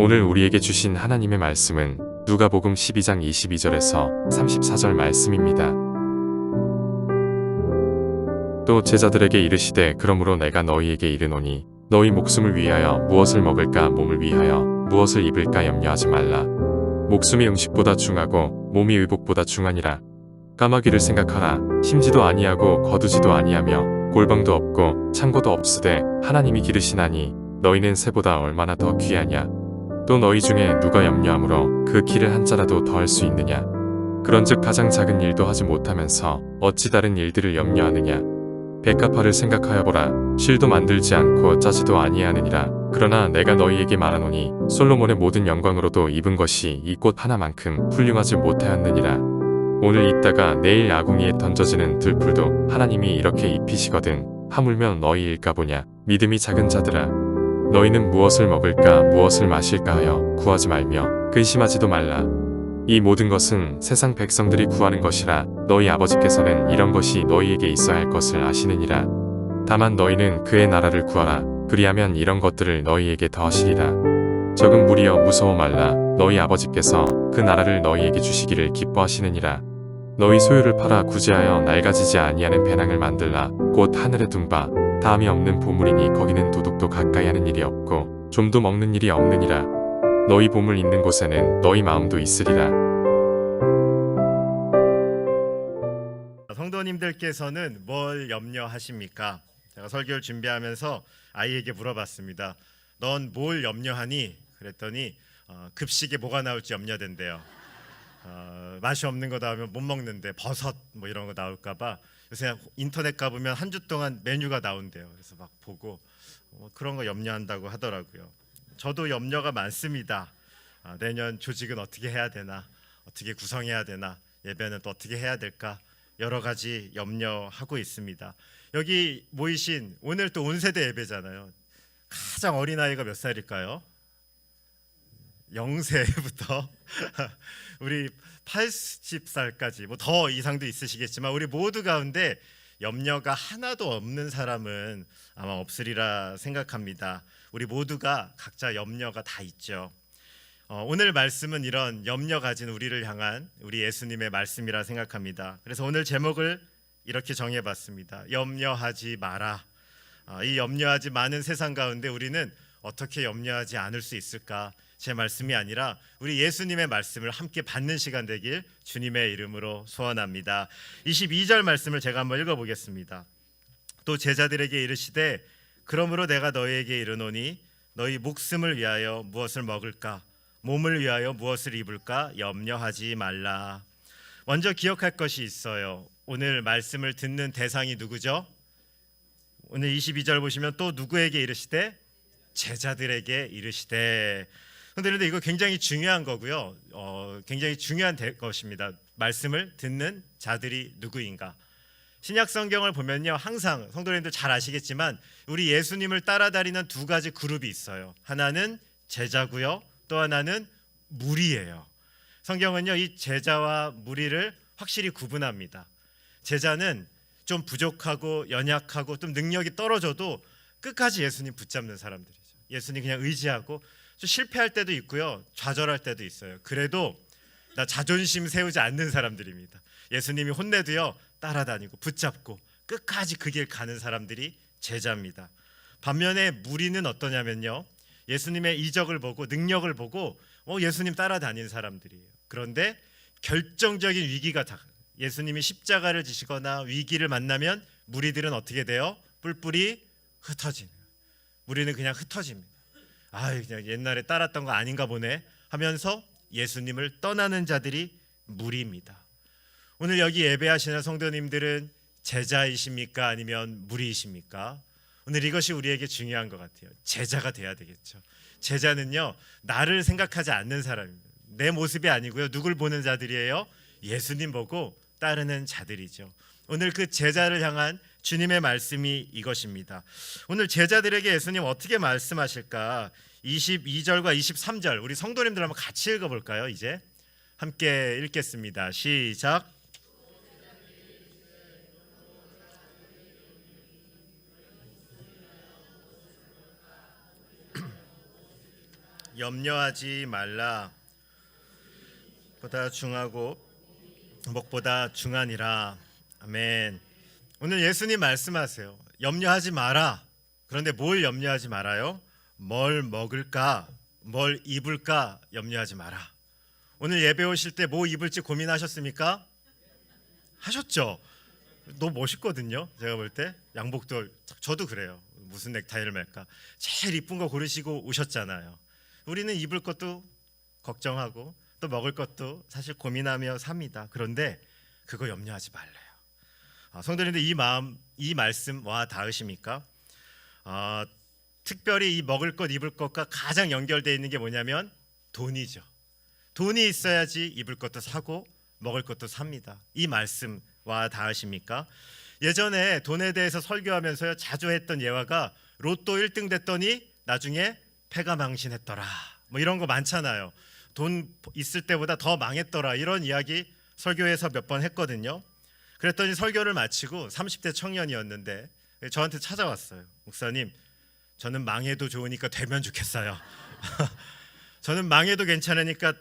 오늘 우리에게 주신 하나님의 말씀은 누가복음 12장 22절에서 34절 말씀입니다. 또 제자들에게 이르시되 그러므로 내가 너희에게 이르노니 너희 목숨을 위하여 무엇을 먹을까 몸을 위하여 무엇을 입을까 염려하지 말라. 목숨이 음식보다 중하고 몸이 의복보다 중하니라. 까마귀를 생각하라. 심지도 아니하고 거두지도 아니하며 골방도 없고 창고도 없으되 하나님이 기르시나니 너희는 새보다 얼마나 더 귀하냐. 또 너희 중에 누가 염려함으로 그 키를 한 자라도 더할 수 있느냐. 그런즉 가장 작은 일도 하지 못하면서 어찌 다른 일들을 염려하느냐. 백합화를 생각하여 보라. 실도 만들지 않고 짜지도 아니하느니라. 그러나 내가 너희에게 말하노니 솔로몬의 모든 영광으로도 입은 것이 이 꽃 하나만큼 훌륭하지 못하였느니라. 오늘 입다가 내일 아궁이에 던져지는 들풀도 하나님이 이렇게 입히시거든. 하물며 너희일까 보냐. 믿음이 작은 자들아. 너희는 무엇을 먹을까 무엇을 마실까 하여 구하지 말며 근심하지도 말라. 이 모든 것은 세상 백성들이 구하는 것이라. 너희 아버지께서는 이런 것이 너희에게 있어야 할 것을 아시느니라. 다만 너희는 그의 나라를 구하라. 그리하면 이런 것들을 너희에게 더하시리라. 적은 무리여 무서워 말라. 너희 아버지께서 그 나라를 너희에게 주시기를 기뻐하시느니라. 너희 소유를 팔아 구제하여 낡아지지 아니하는 배낭을 만들라. 곧 하늘에 둔 바 다함이 없는 보물이니 거기는 도둑도 가까이 하는 일이 없고 좀도 먹는 일이 없느니라. 너희 보물 있는 곳에는 너희 마음도 있으리라. 성도님들께서는 뭘 염려하십니까? 제가 설교를 준비하면서 아이에게 물어봤습니다. 넌 뭘 염려하니? 그랬더니 급식에 뭐가 나올지 염려된대요. 맛이 없는 거 나오면 못 먹는데 버섯 뭐 이런 거 나올까봐 요새 인터넷 가보면 한 주 동안 메뉴가 나온대요. 그래서 막 보고 그런 거 염려한다고 하더라고요. 저도 염려가 많습니다. 내년 조직은 어떻게 해야 되나, 어떻게 구성해야 되나, 예배는 또 어떻게 해야 될까, 여러 가지 염려하고 있습니다. 여기 모이신 오늘 또 온세대 예배잖아요. 가장 어린 아이가 몇 살일까요? 0세부터 우리 80살까지 뭐 더 이상도 있으시겠지만 우리 모두 가운데 염려가 하나도 없는 사람은 아마 없으리라 생각합니다. 우리 모두가 각자 염려가 다 있죠. 오늘 말씀은 이런 염려 가진 우리를 향한 우리 예수님의 말씀이라 생각합니다. 그래서 오늘 제목을 이렇게 정해봤습니다. 염려하지 마라. 이 염려하지 많은 세상 가운데 우리는 어떻게 염려하지 않을 수 있을까? 제 말씀이 아니라 우리 예수님의 말씀을 함께 받는 시간 되길 주님의 이름으로 소원합니다. 22절 말씀을 제가 한번 읽어보겠습니다. 또 제자들에게 이르시되 그러므로 내가 너희에게 이르노니 너희 목숨을 위하여 무엇을 먹을까 몸을 위하여 무엇을 입을까 염려하지 말라. 먼저 기억할 것이 있어요. 오늘 말씀을 듣는 대상이 누구죠? 오늘 22절 보시면 또 누구에게 이르시되 제자들에게 이르시되. 그런데 이거 굉장히 중요한 거고요. 굉장히 중요한 것입니다. 말씀을 듣는 자들이 누구인가? 신약 성경을 보면요, 항상 성도님들 잘 아시겠지만 우리 예수님을 따라다니는 두 가지 그룹이 있어요. 하나는 제자고요, 또 하나는 무리예요. 성경은요, 이 제자와 무리를 확실히 구분합니다. 제자는 좀 부족하고 연약하고 좀 능력이 떨어져도 끝까지 예수님 붙잡는 사람들이죠. 예수님 그냥 의지하고 좀 실패할 때도 있고요, 좌절할 때도 있어요. 그래도 나 자존심 세우지 않는 사람들입니다. 예수님이 혼내도요 따라다니고 붙잡고 끝까지 그 길 가는 사람들이 제자입니다. 반면에 무리는 어떠냐면요, 예수님의 이적을 보고 능력을 보고 예수님 따라다니는 사람들이에요. 그런데 결정적인 위기가 예수님이 십자가를 지시거나 위기를 만나면 무리들은 어떻게 돼요? 뿔뿔이 흩어지는. 무리는 그냥 흩어집니다. 그냥 옛날에 따랐던 거 아닌가 보네 하면서 예수님을 떠나는 자들이 무리입니다. 오늘 여기 예배하시는 성도님들은 제자이십니까? 아니면 무리이십니까? 오늘 이것이 우리에게 중요한 것 같아요. 제자가 돼야 되겠죠. 제자는요, 나를 생각하지 않는 사람입니다. 내 모습이 아니고요, 누굴 보는 자들이에요? 예수님 보고 따르는 자들이죠. 오늘 그 제자를 향한 주님의 말씀이 이것입니다. 오늘 제자들에게 예수님 어떻게 말씀하실까? 22절과 23절 우리 성도님들 한번 같이 읽어볼까요? 이제 함께 읽겠습니다. 시작. 염려하지 말라. 보다 중하고 목보다 중하니라. 아멘. 오늘 예수님 말씀하세요. 염려하지 마라. 그런데 뭘 염려하지 말아요? 뭘 먹을까? 뭘 입을까? 염려하지 마라. 오늘 예배 오실 때 뭐 입을지 고민하셨습니까? 하셨죠? 너무 멋있거든요. 제가 볼 때 양복도 저도 그래요. 무슨 넥타이를 맬까? 제일 이쁜 거 고르시고 오셨잖아요. 우리는 입을 것도 걱정하고 또 먹을 것도 사실 고민하며 삽니다. 그런데 그거 염려하지 말래요. 성도님들 이 말씀 와 닿으십니까? 특별히 이 먹을 것 입을 것과 가장 연결되어 있는 게 뭐냐면 돈이죠. 돈이 있어야지 입을 것도 사고 먹을 것도 삽니다. 이 말씀 와 닿으십니까? 예전에 돈에 대해서 설교하면서요 자주 했던 예화가 로또 1등 됐더니 나중에 패가 망신했더라. 뭐 이런 거 많잖아요. 돈 있을 때보다 더 망했더라. 이런 이야기 설교에서 몇 번 했거든요. 그랬더니 설교를 마치고 30대 청년이었는데 저한테 찾아왔어요. 목사님, 저는 망해도 좋으니까 되면 좋겠어요. 저는 망해도 괜찮으니까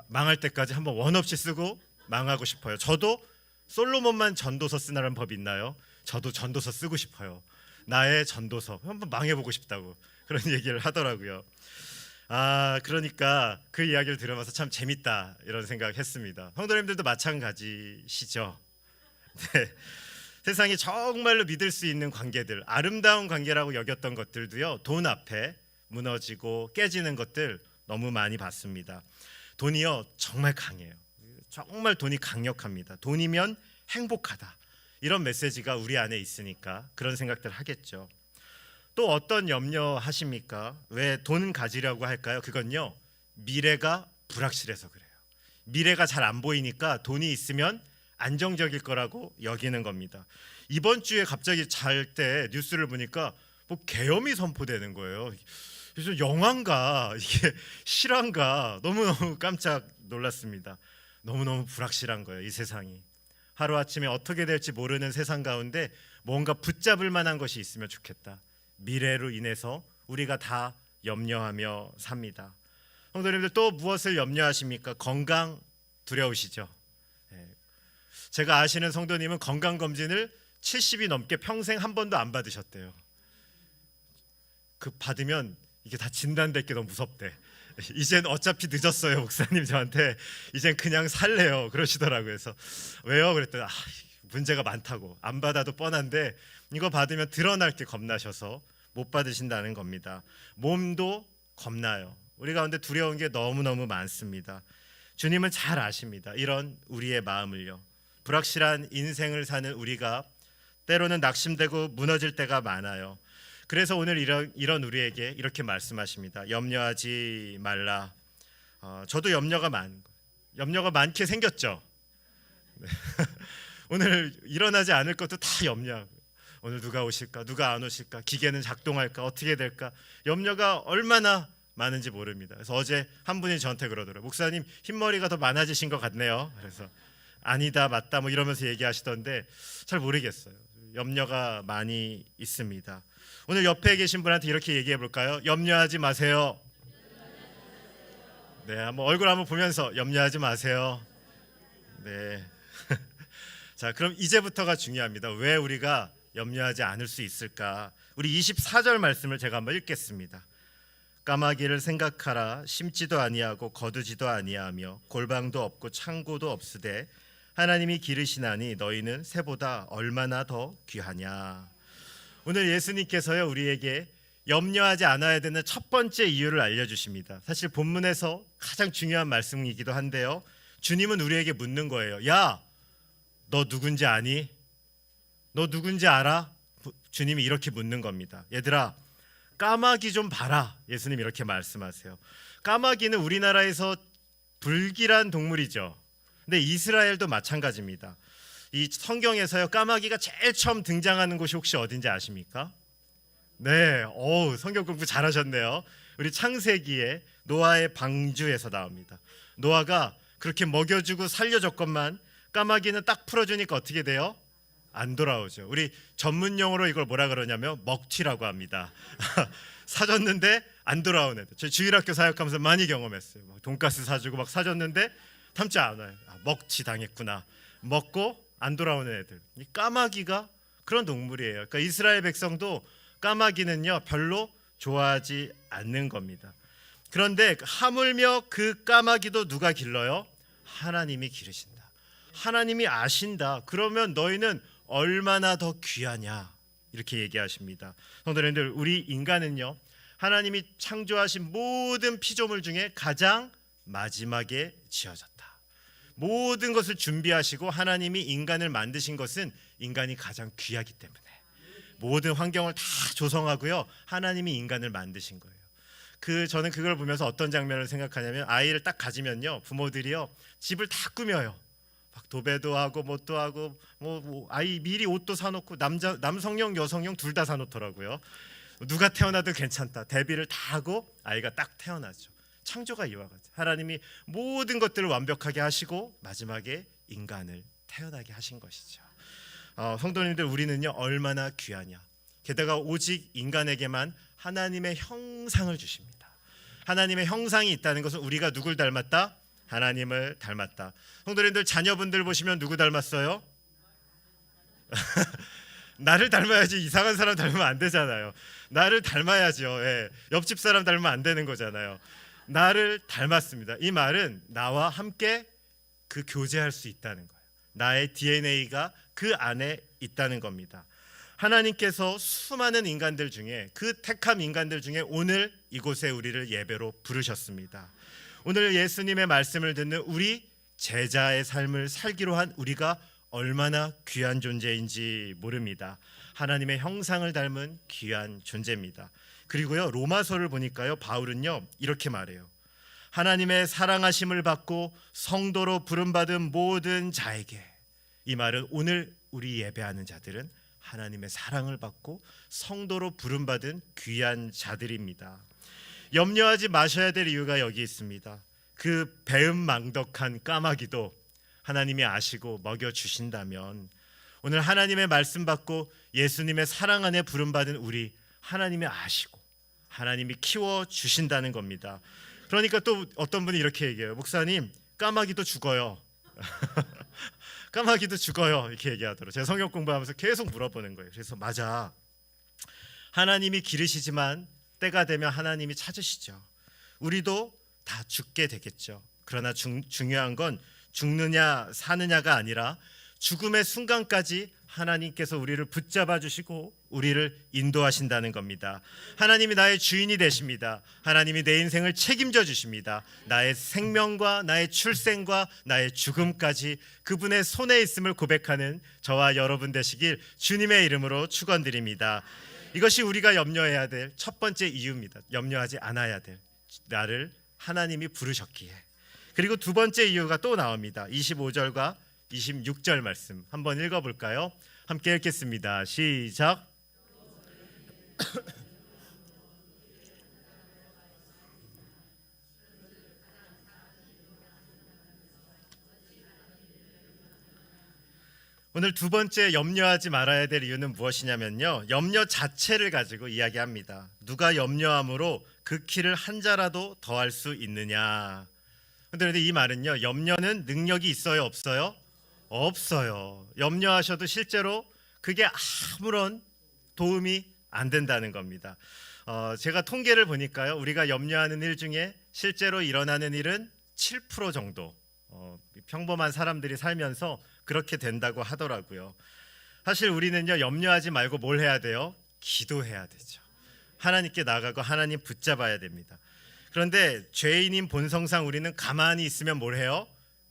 망할 때까지 한번 원 없이 쓰고 망하고 싶어요. 저도 솔로몬만 전도서 쓰라는 법 있나요? 저도 전도서 쓰고 싶어요. 나의 전도서 한번 망해보고 싶다고 그런 얘기를 하더라고요. 그러니까 그 이야기를 들으면서 참 재밌다 이런 생각했습니다. 성도님들도 마찬가지시죠? 네. 세상에 정말로 믿을 수 있는 관계들, 아름다운 관계라고 여겼던 것들도요 돈 앞에 무너지고 깨지는 것들 너무 많이 봤습니다. 돈이요 정말 강해요. 정말 돈이 강력합니다. 돈이면 행복하다. 이런 메시지가 우리 안에 있으니까 그런 생각들 하겠죠. 또 어떤 염려하십니까? 왜 돈 가지려고 할까요? 그건요 미래가 불확실해서 그래요. 미래가 잘 안 보이니까 돈이 있으면 안정적일 거라고 여기는 겁니다. 이번 주에 갑자기 잘 때 뉴스를 보니까 뭐 계엄이 선포되는 거예요. 그래서 영화인가 이게 실화인가 너무너무 깜짝 놀랐습니다. 너무너무 불확실한 거예요. 이 세상이 하루아침에 어떻게 될지 모르는 세상 가운데 뭔가 붙잡을 만한 것이 있으면 좋겠다. 미래로 인해서 우리가 다 염려하며 삽니다. 성도님들 또 무엇을 염려하십니까? 건강 두려우시죠? 제가 아시는 성도님은 건강검진을 70이 넘게 평생 한 번도 안 받으셨대요. 그 받으면 이게 다 진단될 게 너무 무섭대. 이젠 어차피 늦었어요. 목사님 저한테 이젠 그냥 살래요 그러시더라고요. 그래서 왜요? 그랬더니 문제가 많다고. 안 받아도 뻔한데 이거 받으면 드러날 게 겁나셔서 못 받으신다는 겁니다. 몸도 겁나요. 우리 가운데 두려운 게 너무너무 많습니다. 주님은 잘 아십니다. 이런 우리의 마음을요. 불확실한 인생을 사는 우리가 때로는 낙심되고 무너질 때가 많아요. 그래서 오늘 이런 우리에게 이렇게 말씀하십니다. 염려하지 말라. 저도 염려가 많게 생겼죠. 네. 오늘 일어나지 않을 것도 다 염려하고 오늘 누가 오실까? 누가 안 오실까? 기계는 작동할까? 어떻게 될까? 염려가 얼마나 많은지 모릅니다. 그래서 어제 한 분이 저한테 그러더라고요. 목사님 흰머리가 더 많아지신 것 같네요. 그래서 아니다 맞다 뭐 이러면서 얘기하시던데 잘 모르겠어요. 염려가 많이 있습니다. 오늘 옆에 계신 분한테 이렇게 얘기해 볼까요? 염려하지 마세요. 네, 한번 얼굴 한번 보면서 염려하지 마세요. 네. 자, 그럼 이제부터가 중요합니다. 왜 우리가 염려하지 않을 수 있을까? 우리 24절 말씀을 제가 한번 읽겠습니다. 까마귀를 생각하라. 심지도 아니하고 거두지도 아니하며 골방도 없고 창고도 없으되 하나님이 기르시나니 너희는 새보다 얼마나 더 귀하냐. 오늘 예수님께서요 우리에게 염려하지 않아야 되는 첫 번째 이유를 알려주십니다. 사실 본문에서 가장 중요한 말씀이기도 한데요. 주님은 우리에게 묻는 거예요. 야, 너 누군지 아니? 너 누군지 알아? 주님이 이렇게 묻는 겁니다. 얘들아, 까마귀 좀 봐라. 예수님 이렇게 말씀하세요. 까마귀는 우리나라에서 불길한 동물이죠. 근데 이스라엘도 마찬가지입니다. 이 성경에서요 까마귀가 제일 처음 등장하는 곳이 혹시 어딘지 아십니까? 네, 성경 공부 잘하셨네요. 우리 창세기에 노아의 방주에서 나옵니다. 노아가 그렇게 먹여주고 살려줬건만 까마귀는 딱 풀어주니까 어떻게 돼요? 안 돌아오죠. 우리 전문 용어로 이걸 뭐라 그러냐면 먹튀라고 합니다. 사줬는데 안 돌아오는 애들. 저 주일학교 사역하면서 많이 경험했어요. 막 돈가스 사주고 막 사줬는데 담지 않아요. 먹튀 당했구나. 먹고 안 돌아오는 애들. 이 까마귀가 그런 동물이에요. 그러니까 이스라엘 백성도 까마귀는요 별로 좋아하지 않는 겁니다. 그런데 하물며 그 까마귀도 누가 길러요? 하나님이 기르신다. 하나님이 아신다. 그러면 너희는 얼마나 더 귀하냐 이렇게 얘기하십니다. 성도님들, 우리 인간은요 하나님이 창조하신 모든 피조물 중에 가장 마지막에 지어졌다. 모든 것을 준비하시고 하나님이 인간을 만드신 것은 인간이 가장 귀하기 때문에 모든 환경을 다 조성하고요 하나님이 인간을 만드신 거예요. 저는 그걸 보면서 어떤 장면을 생각하냐면, 아이를 딱 가지면요 부모들이요 집을 다 꾸며요. 막 도배도 하고 뭣도 하고 아이 미리 옷도 사놓고 남성용 여성용 둘 다 사놓더라고요. 누가 태어나도 괜찮다. 대비를 다 하고 아이가 딱 태어나죠. 창조가 이와 같아요. 하나님이 모든 것들을 완벽하게 하시고 마지막에 인간을 태어나게 하신 것이죠. 성도님들, 우리는요 얼마나 귀하냐. 게다가 오직 인간에게만 하나님의 형상을 주십니다. 하나님의 형상이 있다는 것은 우리가 누굴 닮았다? 하나님을 닮았다. 성도님들, 자녀분들 보시면 누구 닮았어요? 나를 닮아야지. 이상한 사람 닮으면 안 되잖아요. 나를 닮아야죠. 예. 옆집 사람 닮으면 안 되는 거잖아요. 나를 닮았습니다. 이 말은 나와 함께 그 교제할 수 있다는 거예요. 나의 DNA가 그 안에 있다는 겁니다. 하나님께서 수많은 인간들 중에, 그 택한 인간들 중에 오늘 이곳에 우리를 예배로 부르셨습니다. 오늘 예수님의 말씀을 듣는 우리 제자의 삶을 살기로 한 우리가 얼마나 귀한 존재인지 모릅니다. 하나님의 형상을 닮은 귀한 존재입니다. 그리고요 로마서를 보니까요 바울은요 이렇게 말해요. 하나님의 사랑하심을 받고 성도로 부름받은 모든 자에게. 이 말은 오늘 우리 예배하는 자들은 하나님의 사랑을 받고 성도로 부름받은 귀한 자들입니다. 염려하지 마셔야 될 이유가 여기 있습니다. 그 배은망덕한 까마귀도 하나님이 아시고 먹여주신다면, 오늘 하나님의 말씀 받고 예수님의 사랑 안에 부름받은 우리 하나님이 아시고 하나님이 키워주신다는 겁니다. 그러니까 또 어떤 분이 이렇게 얘기해요. 목사님, 까마귀도 죽어요. 까마귀도 죽어요. 이렇게 얘기하더라고요. 제가 성경 공부하면서 계속 물어보는 거예요. 그래서 맞아. 하나님이 기르시지만 때가 되면 하나님이 찾으시죠. 우리도 다 죽게 되겠죠. 그러나 중요한 건 죽느냐 사느냐가 아니라 죽음의 순간까지 하나님께서 우리를 붙잡아 주시고 우리를 인도하신다는 겁니다. 하나님이 나의 주인이 되십니다. 하나님이 내 인생을 책임져 주십니다. 나의 생명과 나의 출생과 나의 죽음까지 그분의 손에 있음을 고백하는 저와 여러분 되시길 주님의 이름으로 축원드립니다. 이것이 우리가 염려해야 될 첫 번째 이유입니다. 염려하지 않아야 될, 나를 하나님이 부르셨기에. 그리고 두 번째 이유가 또 나옵니다. 25절과 26절 말씀 한번 읽어볼까요? 함께 읽겠습니다. 시작. 오늘 두 번째 염려하지 말아야 될 이유는 무엇이냐면요, 염려 자체를 가지고 이야기합니다. 누가 염려함으로 그 키를 한 자라도 더할 수 있느냐. 그런데 이 말은요, 염려는 능력이 있어요, 없어요? 없어요. 염려하셔도 실제로 그게 아무런 도움이 안 된다는 겁니다. 제가 통계를 보니까요, 우리가 염려하는 일 중에 실제로 일어나는 일은 7% 정도, 평범한 사람들이 살면서 그렇게 된다고 하더라고요. 사실 우리는요, 염려하지 말고 뭘 해야 돼요? 기도해야 되죠. 하나님께 나가고 하나님 붙잡아야 됩니다. 그런데 죄인인 본성상 우리는 가만히 있으면 뭘 해요?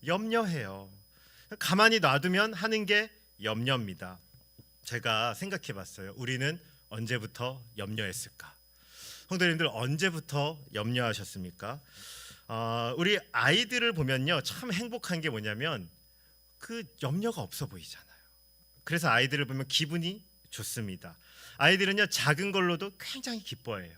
염려해요. 가만히 놔두면 하는 게 염려입니다. 제가 생각해 봤어요. 우리는 언제부터 염려했을까? 성도님들, 언제부터 염려하셨습니까? 우리 아이들을 보면요, 참 행복한 게 뭐냐면 그 염려가 없어 보이잖아요. 그래서 아이들을 보면 기분이 좋습니다. 아이들은요, 작은 걸로도 굉장히 기뻐해요.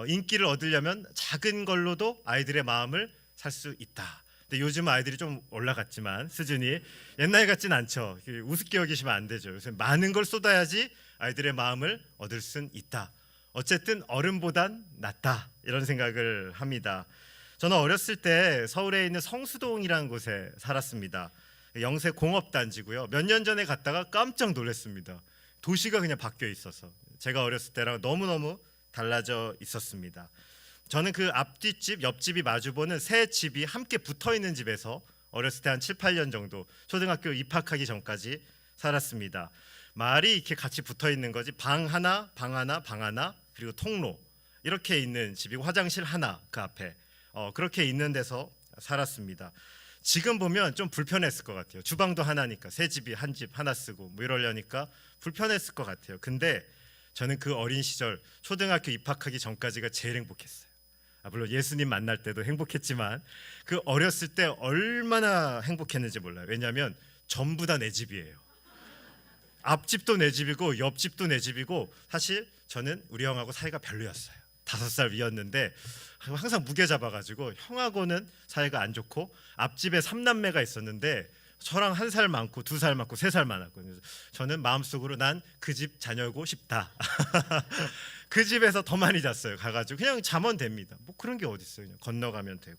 인기를 얻으려면 작은 걸로도 아이들의 마음을 살 수 있다. 근데 요즘 아이들이 좀 올라갔지만 수준이 옛날 같진 않죠. 우습게 여기시면 안 되죠. 요새 많은 걸 쏟아야지 아이들의 마음을 얻을 순 있다. 어쨌든 어른보단 낫다 이런 생각을 합니다. 저는 어렸을 때 서울에 있는 성수동이라는 곳에 살았습니다. 영세 공업단지고요. 몇 년 전에 갔다가 깜짝 놀랐습니다. 도시가 그냥 바뀌어 있어서 제가 어렸을 때랑 너무너무 달라져 있었습니다. 저는 그 앞뒷집, 옆집이 마주보는 세 집이 함께 붙어있는 집에서 어렸을 때 한 7, 8년 정도 초등학교 입학하기 전까지 살았습니다. 마을이 이렇게 같이 붙어있는 거지 방 하나, 방 하나, 방 하나 그리고 통로 이렇게 있는 집이고 화장실 하나 그 앞에 그렇게 있는 데서 살았습니다. 지금 보면 좀 불편했을 것 같아요. 주방도 하나니까 세 집이 한 집 하나 쓰고 뭐 이러려니까 불편했을 것 같아요. 근데 저는 그 어린 시절 초등학교 입학하기 전까지가 제일 행복했어요. 물론 예수님 만날 때도 행복했지만 그 어렸을 때 얼마나 행복했는지 몰라요. 왜냐하면 전부 다 내 집이에요. 앞집도 내 집이고 옆집도 내 집이고 사실 저는 우리 형하고 사이가 별로였어요. 5살 위였는데 항상 무게 잡아가지고 형하고는 사이가 안 좋고 앞집에 3남매가 있었는데 저랑 1살 많고 2살 많고 3살 많았거든요. 저는 마음속으로 난 그 집 자녀고 싶다. 그 집에서 더 많이 잤어요. 가가지고 그냥 자면 됩니다. 뭐 그런 게 어디 있어요. 그냥 건너가면 되고.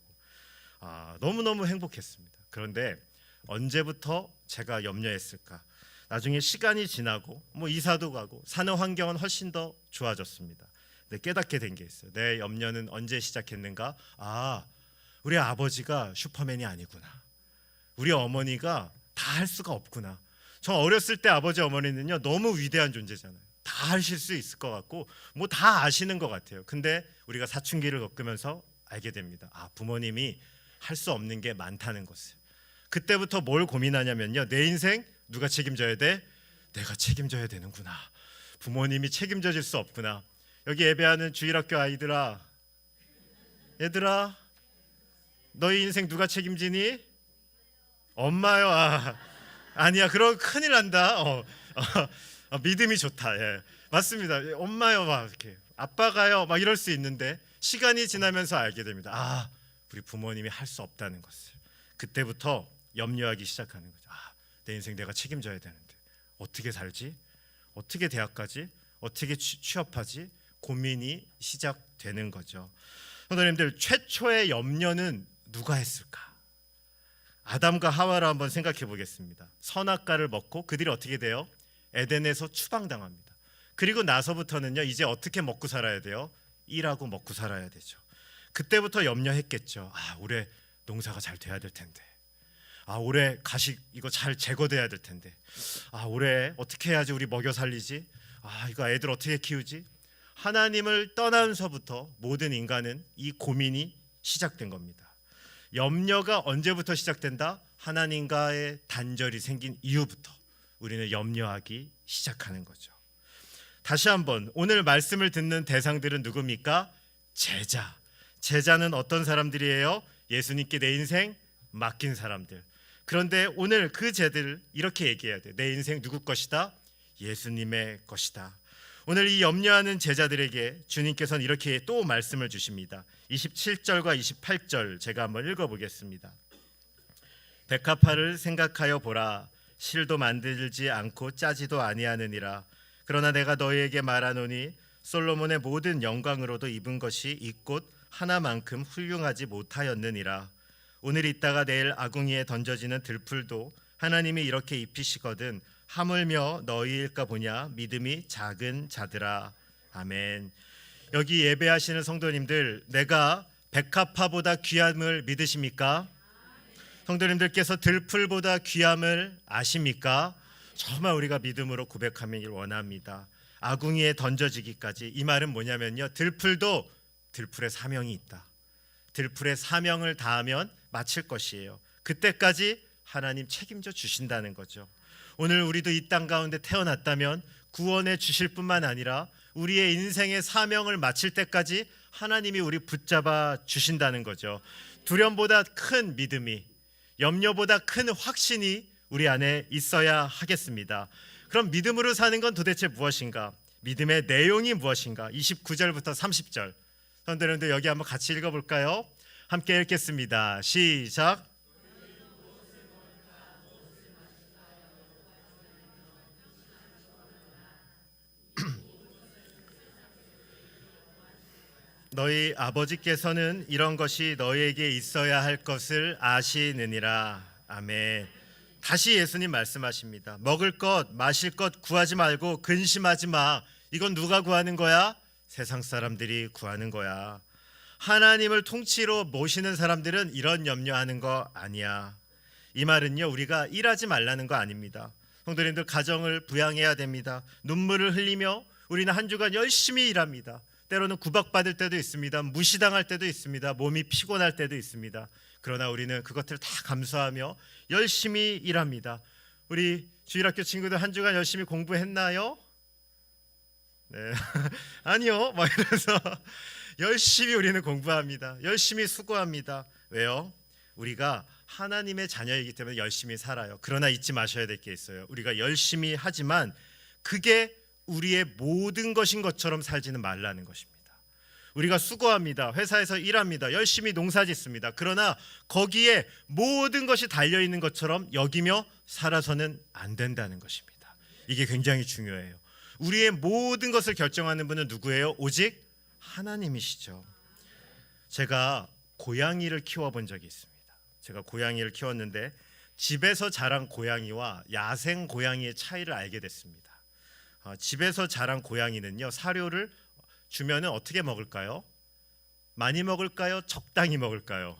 너무너무 행복했습니다. 그런데 언제부터 제가 염려했을까? 나중에 시간이 지나고 뭐 이사도 가고 사는 환경은 훨씬 더 좋아졌습니다. 근데 깨닫게 된 게 있어요. 내 염려는 언제 시작했는가? 우리 아버지가 슈퍼맨이 아니구나. 우리 어머니가 다 할 수가 없구나. 저 어렸을 때 아버지 어머니는요 너무 위대한 존재잖아요. 다 하실 수 있을 것 같고 뭐 다 아시는 것 같아요. 근데 우리가 사춘기를 겪으면서 알게 됩니다. 부모님이 할 수 없는 게 많다는 것을. 그때부터 뭘 고민하냐면요. 내 인생 누가 책임져야 돼? 내가 책임져야 되는구나. 부모님이 책임져 줄 수 없구나. 여기 예배하는 주일학교 아이들아, 얘들아, 너희 인생 누가 책임지니? 엄마요. 아니야. 그럼 큰일 난다. 믿음이 좋다. 예, 맞습니다. 엄마요, 막 이렇게 아빠가요, 막 이럴 수 있는데 시간이 지나면서 알게 됩니다. 우리 부모님이 할 수 없다는 것을. 그때부터 염려하기 시작하는 거죠. 내 인생 내가 책임져야 되는데 어떻게 살지? 어떻게 대학 가지? 어떻게 취업하지? 고민이 시작되는 거죠. 성도님들, 최초의 염려는 누가 했을까? 아담과 하와를 한번 생각해 보겠습니다. 선악과를 먹고 그들이 어떻게 돼요? 에덴에서 추방당합니다. 그리고 나서부터는요 이제 어떻게 먹고 살아야 돼요? 일하고 먹고 살아야 되죠. 그때부터 염려했겠죠. 올해 농사가 잘 돼야 될 텐데, 올해 가식 이거 잘 제거돼야 될 텐데, 올해 어떻게 해야지 우리 먹여 살리지? 이거 애들 어떻게 키우지? 하나님을 떠나면서부터 모든 인간은 이 고민이 시작된 겁니다. 염려가 언제부터 시작된다? 하나님과의 단절이 생긴 이후부터 우리는 염려하기 시작하는 거죠. 다시 한번 오늘 말씀을 듣는 대상들은 누굽니까? 제자. 제자는 어떤 사람들이에요? 예수님께 내 인생 맡긴 사람들. 그런데 오늘 그 제들 이렇게 얘기해야 돼. 내 인생 누구 것이다? 예수님의 것이다. 오늘 이 염려하는 제자들에게 주님께서는 이렇게 또 말씀을 주십니다. 27절과 28절 제가 한번 읽어보겠습니다. 백합화를 생각하여 보라. 실도 만들지 않고 짜지도 아니하느니라. 그러나 내가 너희에게 말하노니 솔로몬의 모든 영광으로도 입은 것이 이 꽃 하나만큼 훌륭하지 못하였느니라. 오늘 있다가 내일 아궁이에 던져지는 들풀도 하나님이 이렇게 입히시거든 하물며 너희일까 보냐. 믿음이 작은 자들아. 아멘. 여기 예배하시는 성도님들, 내가 백합화보다 귀함을 믿으십니까? 성도님들께서 들풀보다 귀함을 아십니까? 정말 우리가 믿음으로 고백하길 원합니다. 아궁이에 던져지기까지. 이 말은 뭐냐면요, 들풀도 들풀의 사명이 있다. 들풀의 사명을 다하면 마칠 것이에요. 그때까지 하나님 책임져 주신다는 거죠. 오늘 우리도 이 땅 가운데 태어났다면 구원해 주실 뿐만 아니라 우리의 인생의 사명을 마칠 때까지 하나님이 우리 붙잡아 주신다는 거죠. 두려움보다 큰 믿음이, 염려보다 큰 확신이 우리 안에 있어야 하겠습니다. 그럼 믿음으로 사는 건 도대체 무엇인가? 믿음의 내용이 무엇인가? 29절부터 30절. 성도님들 여기 한번 같이 읽어볼까요? 함께 읽겠습니다. 시작. 너희 아버지께서는 이런 것이 너희에게 있어야 할 것을 아시느니라. 아멘. 다시 예수님 말씀하십니다. 먹을 것, 마실 것 구하지 말고 근심하지 마. 이건 누가 구하는 거야? 세상 사람들이 구하는 거야. 하나님을 통치로 모시는 사람들은 이런 염려하는 거 아니야. 이 말은요, 우리가 일하지 말라는 거 아닙니다. 성도님들, 가정을 부양해야 됩니다. 눈물을 흘리며 우리는 한 주간 열심히 일합니다. 때로는 구박받을 때도 있습니다. 무시당할 때도 있습니다. 몸이 피곤할 때도 있습니다. 그러나 우리는 그것들을 다 감수하며 열심히 일합니다. 우리 주일학교 친구들 한 주간 열심히 공부했나요? 네. 아니요. 막 이러면서 열심히 우리는 공부합니다. 열심히 수고합니다. 왜요? 우리가 하나님의 자녀이기 때문에 열심히 살아요. 그러나 잊지 마셔야 될 게 있어요. 우리가 열심히 하지만 그게 우리의 모든 것인 것처럼 살지는 말라는 것입니다. 우리가 수고합니다. 회사에서 일합니다. 열심히 농사짓습니다. 그러나 거기에 모든 것이 달려있는 것처럼 여기며 살아서는 안 된다는 것입니다. 이게 굉장히 중요해요. 우리의 모든 것을 결정하는 분은 누구예요? 오직 하나님이시죠. 제가 고양이를 키워본 적이 있습니다. 제가 고양이를 키웠는데 집에서 자란 고양이와 야생 고양이의 차이를 알게 됐습니다. 집에서 자란 고양이는요, 사료를 주면은 어떻게 먹을까요? 많이 먹을까요? 적당히 먹을까요?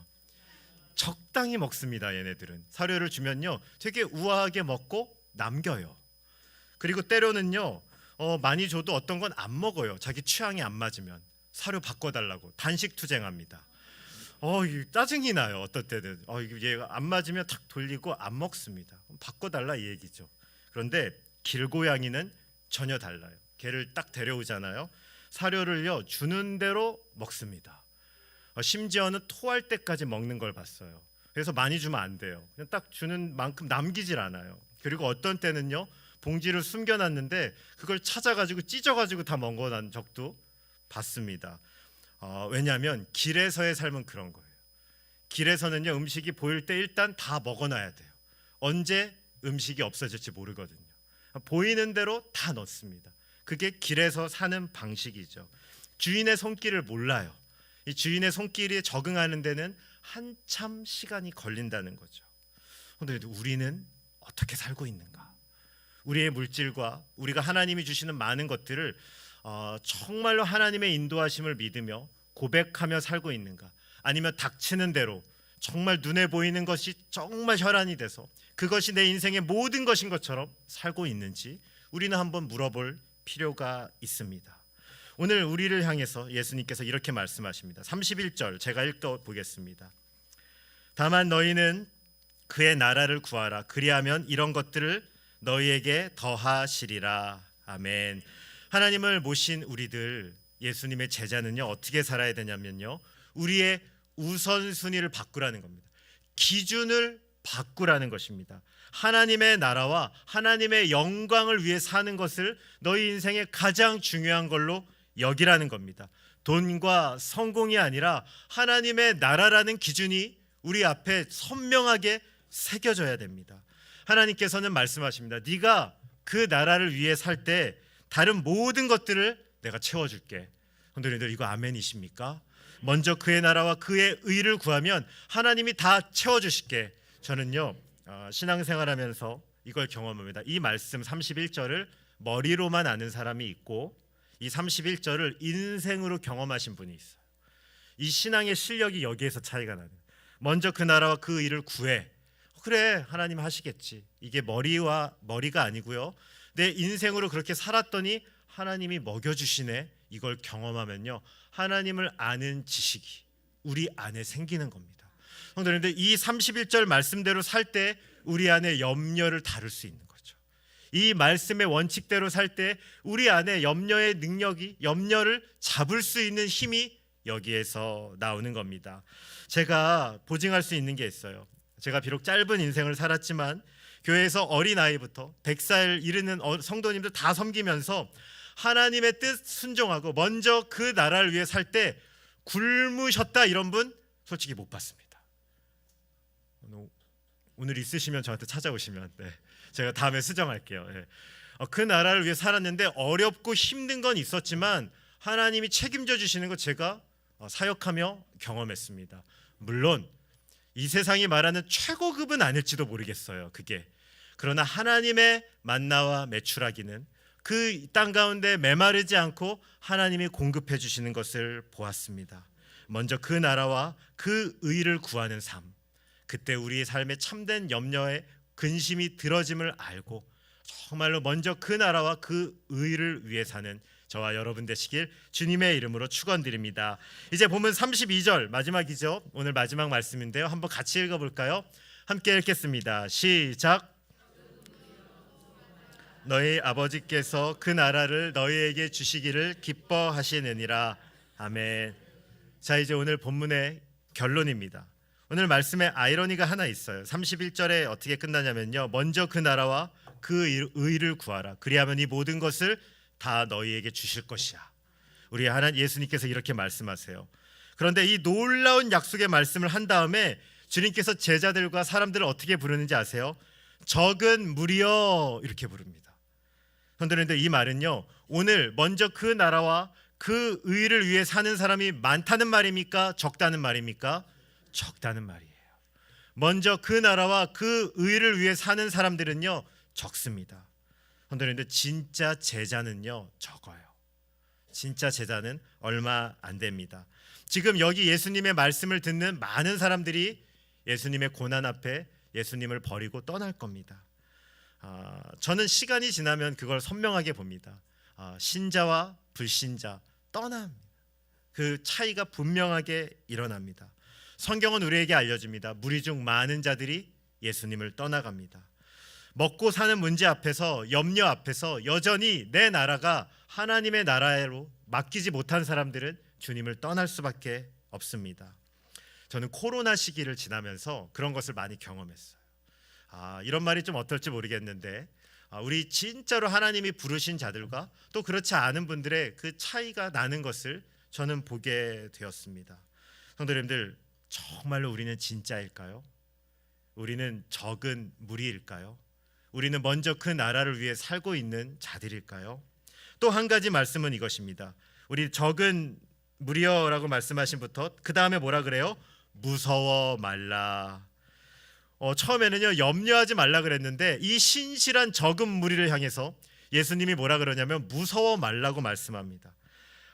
적당히 먹습니다. 얘네들은 사료를 주면요 되게 우아하게 먹고 남겨요. 그리고 때로는요 많이 줘도 어떤 건 안 먹어요. 자기 취향이 안 맞으면 사료 바꿔달라고 단식 투쟁합니다. 짜증이 나요. 어떨 때는 얘가 안 맞으면 탁 돌리고 안 먹습니다. 바꿔달라 이 얘기죠. 그런데 길고양이는 전혀 달라요. 걔를 딱 데려오잖아요. 사료를요 주는 대로 먹습니다. 심지어는 토할 때까지 먹는 걸 봤어요. 그래서 많이 주면 안 돼요. 그냥 딱 주는 만큼 남기질 않아요. 그리고 어떤 때는요 봉지를 숨겨놨는데 그걸 찾아가지고 찢어가지고 다 먹어난 적도 봤습니다. 왜냐하면 길에서의 삶은 그런 거예요. 길에서는요 음식이 보일 때 일단 다 먹어놔야 돼요. 언제 음식이 없어질지 모르거든요. 보이는 대로 다 넣습니다. 그게 길에서 사는 방식이죠. 주인의 손길을 몰라요. 이 주인의 손길에 적응하는 데는 한참 시간이 걸린다는 거죠. 그런데 우리는 어떻게 살고 있는가? 우리의 물질과 우리가 하나님이 주시는 많은 것들을 정말로 하나님의 인도하심을 믿으며 고백하며 살고 있는가? 아니면 닥치는 대로 정말 눈에 보이는 것이 정말 혈안이 돼서 그것이 내 인생의 모든 것인 것처럼 살고 있는지 우리는 한번 물어볼 필요가 있습니다. 오늘 우리를 향해서 예수님께서 이렇게 말씀하십니다. 31절 제가 읽어보겠습니다. 다만 너희는 그의 나라를 구하라. 그리하면 이런 것들을 너희에게 더하시리라. 아멘. 하나님을 모신 우리들, 예수님의 제자는요 어떻게 살아야 되냐면요 우리의 우선순위를 바꾸라는 겁니다. 기준을 바꾸라는 것입니다. 하나님의 나라와 하나님의 영광을 위해 사는 것을 너희 인생의 가장 중요한 걸로 여기라는 겁니다. 돈과 성공이 아니라 하나님의 나라라는 기준이 우리 앞에 선명하게 새겨져야 됩니다. 하나님께서는 말씀하십니다. 네가 그 나라를 위해 살 때 다른 모든 것들을 내가 채워줄게. 성도님들 이거 아멘이십니까? 먼저 그의 나라와 그의 의를 구하면 하나님이 다 채워주실게. 저는요 신앙생활하면서 이걸 경험합니다. 이 말씀 31절을 머리로만 아는 사람이 있고 이 31절을 인생으로 경험하신 분이 있어요. 이 신앙의 실력이 여기에서 차이가 나요. 먼저 그 나라와 그 의를 구해. 그래 하나님 하시겠지. 이게 머리가 아니고요 내 인생으로 그렇게 살았더니 하나님이 먹여주시네. 이걸 경험하면요 하나님을 아는 지식이 우리 안에 생기는 겁니다. 성도님들 이 31절 말씀대로 살 때 우리 안에 염려를 다룰 수 있는 거죠. 이 말씀의 원칙대로 살 때 우리 안에 염려의 능력이 염려를 잡을 수 있는 힘이 여기에서 나오는 겁니다. 제가 보증할 수 있는 게 있어요. 제가 비록 짧은 인생을 살았지만 교회에서 어린아이부터 100살 이르는 성도님들 다 섬기면서 하나님의 뜻 순종하고 먼저 그 나라를 위해 살 때 굶으셨다 이런 분 솔직히 못 봤습니다. 오늘 있으시면 저한테 찾아오시면 제가 다음에 수정할게요. 그 나라를 위해 살았는데 어렵고 힘든 건 있었지만 하나님이 책임져 주시는 거 제가 사역하며 경험했습니다. 물론 이 세상이 말하는 최고급은 아닐지도 모르겠어요. 그게 그러나 하나님의 만나와 메추라기는 그 땅 가운데 메마르지 않고 하나님이 공급해 주시는 것을 보았습니다. 먼저 그 나라와 그 의를 구하는 삶, 그때 우리의 삶에 참된 염려에 근심이 들어짐을 알고 정말로 먼저 그 나라와 그 의를 위해 사는 저와 여러분 되시길 주님의 이름으로 축원드립니다. 이제 보면 32절 마지막이죠. 오늘 마지막 말씀인데요. 한번 같이 읽어볼까요? 함께 읽겠습니다. 시작. 너희 아버지께서 그 나라를 너희에게 주시기를 기뻐하시느니라. 아멘. 자, 이제 오늘 본문의 결론입니다. 오늘 말씀에 아이러니가 하나 있어요. 31절에 어떻게 끝나냐면요, 먼저 그 나라와 그 의를 구하라. 그리하면 이 모든 것을 다 너희에게 주실 것이야. 우리 하나님 예수님께서 이렇게 말씀하세요. 그런데 이 놀라운 약속의 말씀을 한 다음에 주님께서 제자들과 사람들을 어떻게 부르는지 아세요? 적은 무리여 이렇게 부릅니다. 그런데 이 말은요, 오늘 먼저 그 나라와 그 의를 위해 사는 사람이 많다는 말입니까? 적다는 말입니까? 적다는 말이에요. 먼저 그 나라와 그 의를 위해 사는 사람들은요 적습니다. 그런데 진짜 제자는요 적어요. 진짜 제자는 얼마 안 됩니다. 지금 여기 예수님의 말씀을 듣는 많은 사람들이 예수님의 고난 앞에 예수님을 버리고 떠날 겁니다. 저는 시간이 지나면 그걸 선명하게 봅니다. 신자와 불신자 떠납니다. 그 차이가 분명하게 일어납니다. 성경은 우리에게 알려줍니다. 무리 중 많은 자들이 예수님을 떠나갑니다. 먹고 사는 문제 앞에서, 염려 앞에서 여전히 내 나라가 하나님의 나라로 맡기지 못한 사람들은 주님을 떠날 수밖에 없습니다. 저는 코로나 시기를 지나면서 그런 것을 많이 경험했어요. 이런 말이 좀 어떨지 모르겠는데 우리 진짜로 하나님이 부르신 자들과 또 그렇지 않은 분들의 그 차이가 나는 것을 저는 보게 되었습니다. 성도님들, 정말로 우리는 진짜일까요? 우리는 적은 무리일까요? 우리는 먼저 그 나라를 위해 살고 있는 자들일까요? 또 한 가지 말씀은 이것입니다. 우리 적은 무리여라고 말씀하신부터 그 다음에 뭐라 그래요? 무서워 말라. 처음에는요 염려하지 말라 그랬는데 이 신실한 적은 무리를 향해서 예수님이 뭐라 그러냐면 무서워 말라고 말씀합니다.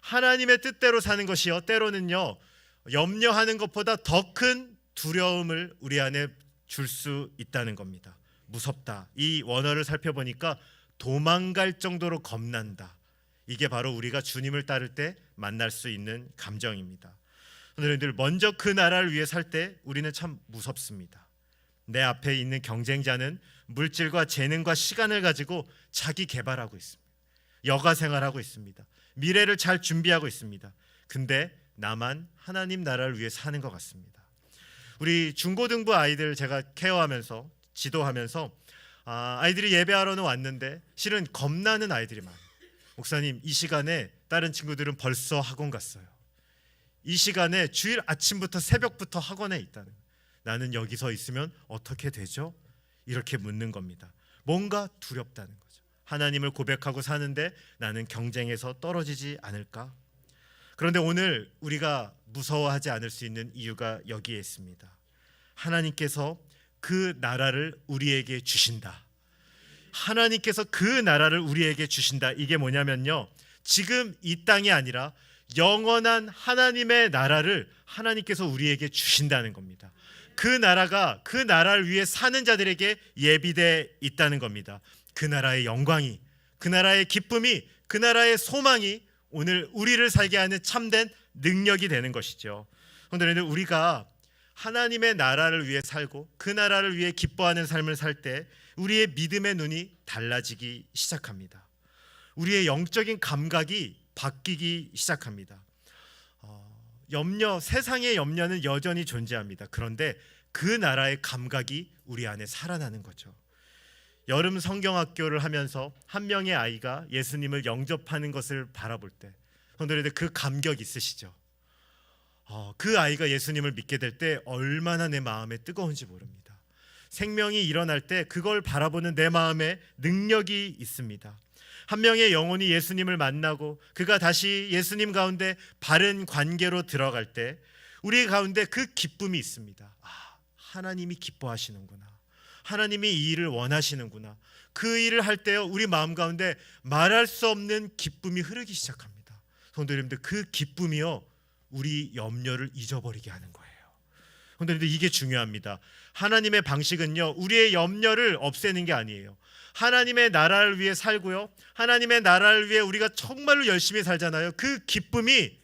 하나님의 뜻대로 사는 것이요 때로는요 염려하는 것보다 더 큰 두려움을 우리 안에 줄 수 있다는 겁니다. 무섭다. 이 원어를 살펴보니까 도망갈 정도로 겁난다. 이게 바로 우리가 주님을 따를 때 만날 수 있는 감정입니다. 오늘들 먼저 그 나라를 위해 살 때 우리는 참 무섭습니다. 내 앞에 있는 경쟁자는 물질과 재능과 시간을 가지고 자기 개발하고 있습니다. 여가 생활하고 있습니다. 미래를 잘 준비하고 있습니다. 근데 나만 하나님 나라를 위해 사는 것 같습니다. 우리 중고등부 아이들 제가 케어하면서 지도하면서 아이들이 예배하러는 왔는데 실은 겁나는 아이들이 많아요. 목사님, 이 시간에 다른 친구들은 벌써 학원 갔어요. 이 시간에 주일 아침부터 새벽부터 학원에 있다는 거예요. 나는 여기서 있으면 어떻게 되죠? 이렇게 묻는 겁니다. 뭔가 두렵다는 거죠. 하나님을 고백하고 사는데 나는 경쟁에서 떨어지지 않을까? 그런데 오늘 우리가 무서워하지 않을 수 있는 이유가 여기에 있습니다. 하나님께서 그 나라를 우리에게 주신다. 하나님께서 그 나라를 우리에게 주신다. 이게 뭐냐면요, 지금 이 땅이 아니라 영원한 하나님의 나라를 하나님께서 우리에게 주신다는 겁니다. 그 나라가 그 나라를 위해 사는 자들에게 예비되어 있다는 겁니다. 그 나라의 영광이, 그 나라의 기쁨이, 그 나라의 소망이 오늘 우리를 살게 하는 참된 능력이 되는 것이죠. 그런데 우리가 하나님의 나라를 위해 살고 그 나라를 위해 기뻐하는 삶을 살 때 우리의 믿음의 눈이 달라지기 시작합니다. 우리의 영적인 감각이 바뀌기 시작합니다. 세상의 염려는 여전히 존재합니다. 그런데 그 나라의 감각이 우리 안에 살아나는 거죠. 여름 성경학교를 하면서 한 명의 아이가 예수님을 영접하는 것을 바라볼 때, 성도님들 그 감격 있으시죠? 그 아이가 예수님을 믿게 될 때 얼마나 내 마음에 뜨거운지 모릅니다. 생명이 일어날 때 그걸 바라보는 내 마음에 능력이 있습니다. 한 명의 영혼이 예수님을 만나고 그가 다시 예수님 가운데 바른 관계로 들어갈 때 우리 가운데 그 기쁨이 있습니다. 하나님이 기뻐하시는구나. 하나님이 이 일을 원하시는구나. 그 일을 할 때요, 우리 마음 가운데 말할 수 없는 기쁨이 흐르기 시작합니다. 성도 여러분들, 그 기쁨이요, 우리 염려를 잊어버리게 하는 거예요. 성도 여러분들, 이게 중요합니다. 하나님의 방식은요, 우리의 염려를 없애는 게 아니에요. 하나님의 나라를 위해 살고요, 하나님의 나라를 위해 우리가 정말로 열심히 살잖아요. 그 기쁨이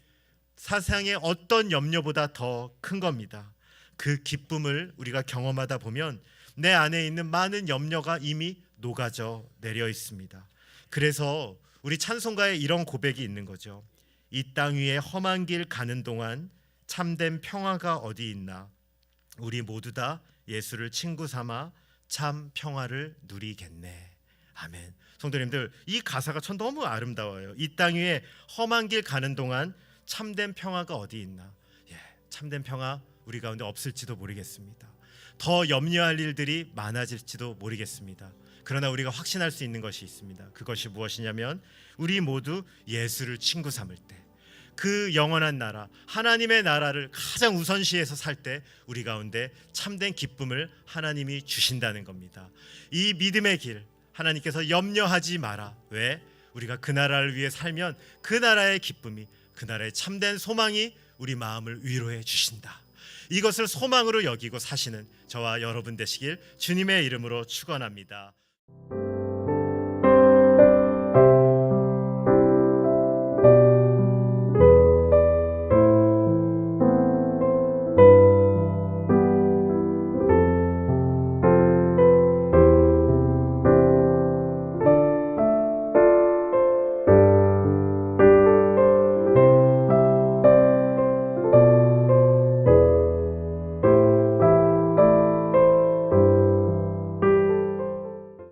세상의 어떤 염려보다 더 큰 겁니다. 그 기쁨을 우리가 경험하다 보면 내 안에 있는 많은 염려가 이미 녹아져 내려 있습니다. 그래서 우리 찬송가에 이런 고백이 있는 거죠. 이 땅 위에 험한 길 가는 동안 참된 평화가 어디 있나. 우리 모두 다 예수를 친구 삼아 참 평화를 누리겠네. 아멘. 성도님들, 이 가사가 참 너무 아름다워요. 이 땅 위에 험한 길 가는 동안 참된 평화가 어디 있나. 참된 평화 우리 가운데 없을지도 모르겠습니다. 더 염려할 일들이 많아질지도 모르겠습니다. 그러나 우리가 확신할 수 있는 것이 있습니다. 그것이 무엇이냐면 우리 모두 예수를 친구 삼을 때, 그 영원한 나라, 하나님의 나라를 가장 우선시해서 살 때 우리 가운데 참된 기쁨을 하나님이 주신다는 겁니다. 이 믿음의 길, 하나님께서 염려하지 마라. 왜? 우리가 그 나라를 위해 살면 그 나라의 기쁨이, 그 나라의 참된 소망이 우리 마음을 위로해 주신다. 이것을 소망으로 여기고 사시는 저와 여러분 되시길 주님의 이름으로 축원합니다.